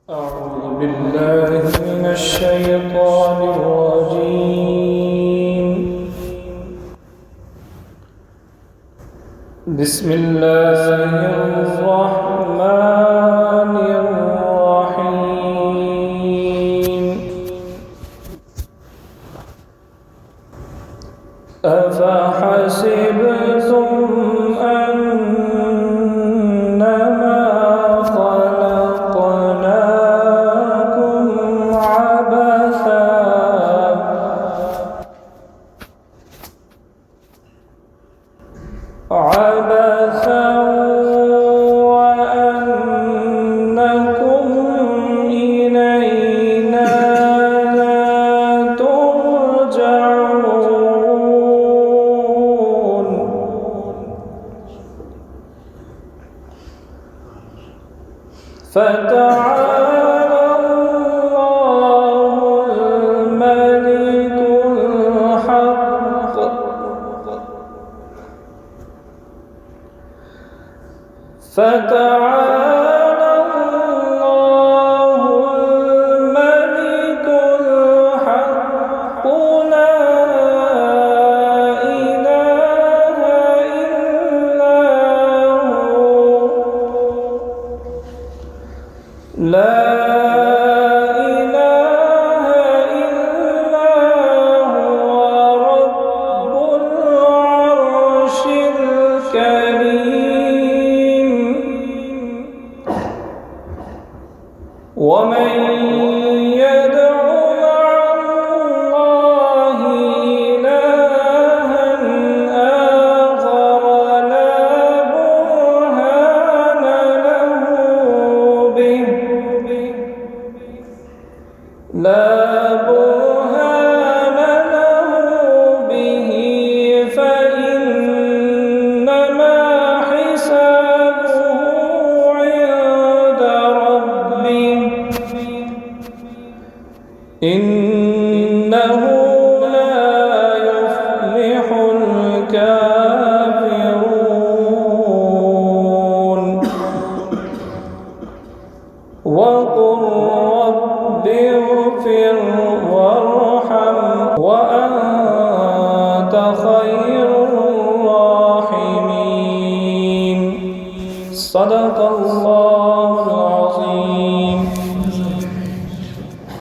أعوذ بالله من الشيطان الرجيم. بسم الله الرحمن الرحيم. أفحسبتم أنما خلقناكم عبثا وأنكم إلينا لا ترجعون. فتعالى الله الملك الحق. فتعالى الله الملك الحق لا إله إلا هو. لا إله إلا هو رب العرش الكريم. ومن يدع مع الله إلها آخر لا برهان له به فإنما حسابه عند ربه إنه لا يفلح الكافرون. وقل رب اغفر وارحم وأنت خير الراحمين. صدق الله.